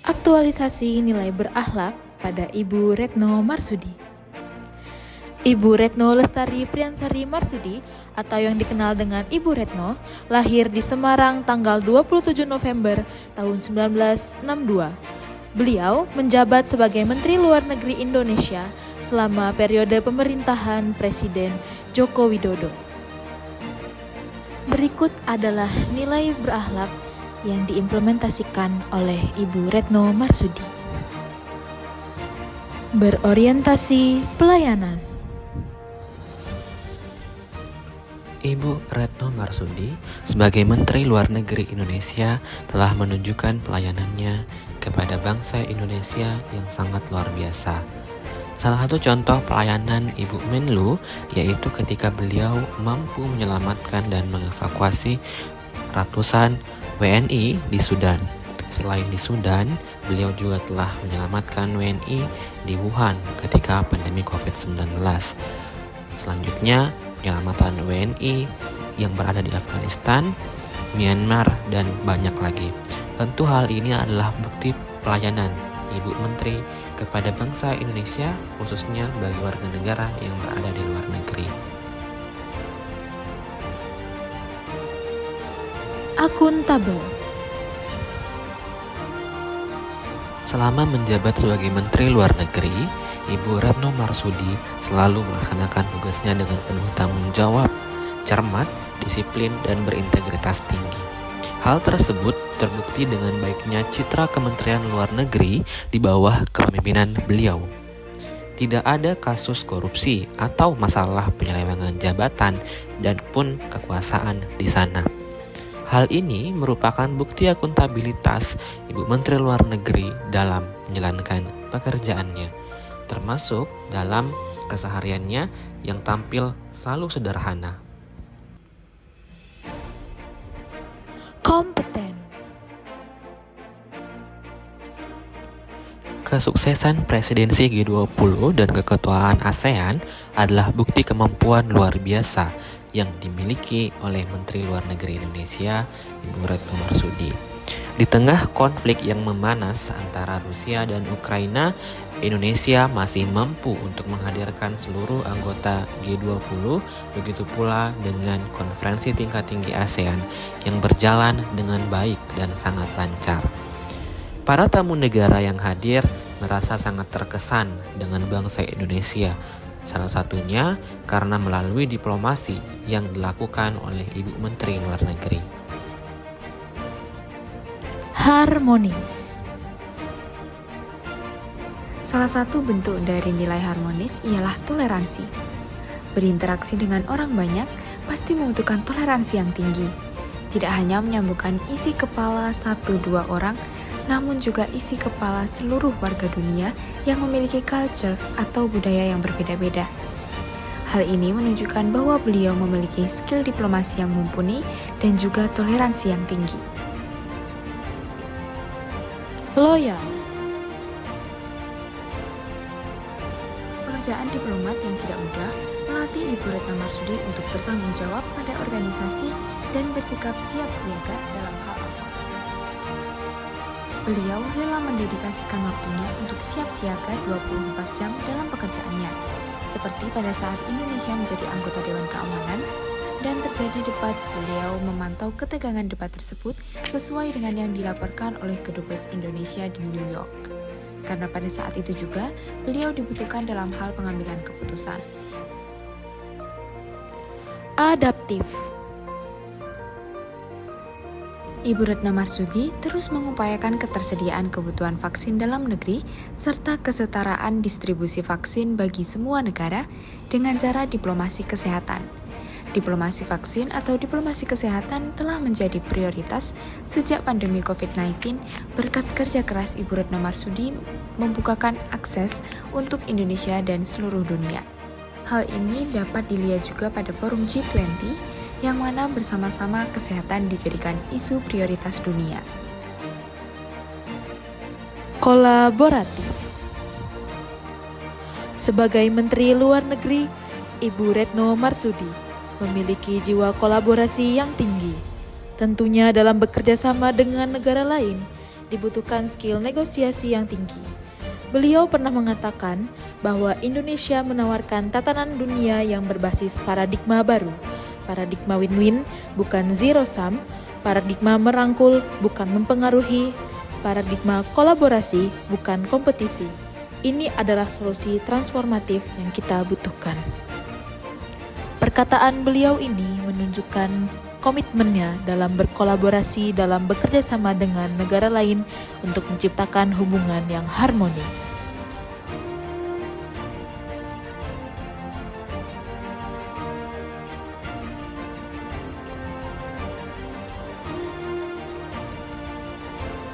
Aktualisasi nilai berakhlak pada Ibu Retno Marsudi. Ibu Retno Lestari Priyansari Marsudi atau yang dikenal dengan Ibu Retno lahir di Semarang tanggal 27 November tahun 1962. Beliau menjabat sebagai Menteri Luar Negeri Indonesia selama periode pemerintahan Presiden Joko Widodo. Berikut adalah nilai berakhlak yang diimplementasikan oleh Ibu Retno Marsudi. Berorientasi pelayanan. Ibu Retno Marsudi sebagai Menteri Luar Negeri Indonesia telah menunjukkan pelayanannya kepada bangsa Indonesia yang sangat luar biasa. Salah satu contoh pelayanan Ibu Menlu yaitu ketika beliau mampu menyelamatkan dan mengevakuasi ratusan WNI di Sudan. Selain di Sudan, beliau juga telah menyelamatkan WNI di Wuhan ketika pandemi COVID-19. Selanjutnya, penyelamatan WNI yang berada di Afghanistan, Myanmar, dan banyak lagi. Tentu hal ini adalah bukti pelayanan Ibu Menteri kepada bangsa Indonesia, khususnya bagi warga negara yang berada di luar negeri. Akuntabel. Selama menjabat sebagai Menteri Luar Negeri, Ibu Retno Marsudi selalu melaksanakan tugasnya dengan penuh tanggung jawab, cermat, disiplin, dan berintegritas tinggi. Hal tersebut terbukti dengan baiknya citra Kementerian Luar Negeri di bawah kepemimpinan beliau. Tidak ada kasus korupsi atau masalah penyelewengan jabatan dan pun kekuasaan di sana. Hal ini merupakan bukti akuntabilitas Ibu Menteri Luar Negeri dalam menjalankan pekerjaannya, termasuk dalam kesehariannya yang tampil selalu sederhana. Kompeten. Kesuksesan presidensi G20 dan keketuaan ASEAN adalah bukti kemampuan luar biasa yang dimiliki oleh Menteri Luar Negeri Indonesia, Ibu Retno Marsudi. Di tengah konflik yang memanas antara Rusia dan Ukraina, Indonesia masih mampu untuk menghadirkan seluruh anggota G20, begitu pula dengan konferensi tingkat tinggi ASEAN yang berjalan dengan baik dan sangat lancar. Para tamu negara yang hadir merasa sangat terkesan dengan bangsa Indonesia, salah satunya karena melalui diplomasi yang dilakukan oleh Ibu Menteri Luar Negeri. Harmonis. Salah satu bentuk dari nilai harmonis ialah toleransi. Berinteraksi dengan orang banyak pasti membutuhkan toleransi yang tinggi. Tidak hanya menyambungkan isi kepala 1-2 orang, namun juga isi kepala seluruh warga dunia yang memiliki culture atau budaya yang berbeda-beda. Hal ini menunjukkan bahwa beliau memiliki skill diplomasi yang mumpuni dan juga toleransi yang tinggi. Loyal. Pekerjaan diplomat yang tidak mudah melatih Ibu Retno Marsudi untuk bertanggung jawab pada organisasi dan bersikap siap siaga dalam hal apapun. Beliau rela mendedikasikan waktunya untuk siap siaga 24 jam dalam pekerjaannya, seperti pada saat Indonesia menjadi anggota Dewan Keamanan dan terjadi debat. Beliau memantau ketegangan debat tersebut sesuai dengan yang dilaporkan oleh Kedubes Indonesia di New York. Karena pada saat itu juga beliau dibutuhkan dalam hal pengambilan keputusan. Adaptif. Ibu Retno Marsudi terus mengupayakan ketersediaan kebutuhan vaksin dalam negeri serta kesetaraan distribusi vaksin bagi semua negara dengan cara diplomasi kesehatan. Diplomasi vaksin atau diplomasi kesehatan telah menjadi prioritas sejak pandemi COVID-19 berkat kerja keras Ibu Retno Marsudi membukakan akses untuk Indonesia dan seluruh dunia. Hal ini dapat dilihat juga pada forum G20 yang mana bersama-sama kesehatan dijadikan isu prioritas dunia. Kolaboratif. Sebagai Menteri Luar Negeri, Ibu Retno Marsudi memiliki jiwa kolaborasi yang tinggi, tentunya dalam bekerja sama dengan negara lain dibutuhkan skill negosiasi yang tinggi. Beliau pernah mengatakan bahwa Indonesia menawarkan tatanan dunia yang berbasis paradigma baru. Paradigma win-win, bukan zero sum, paradigma merangkul, bukan mempengaruhi, paradigma kolaborasi, bukan kompetisi. Ini adalah solusi transformatif yang kita butuhkan. Perkataan beliau ini menunjukkan komitmennya dalam berkolaborasi dalam bekerja sama dengan negara lain untuk menciptakan hubungan yang harmonis.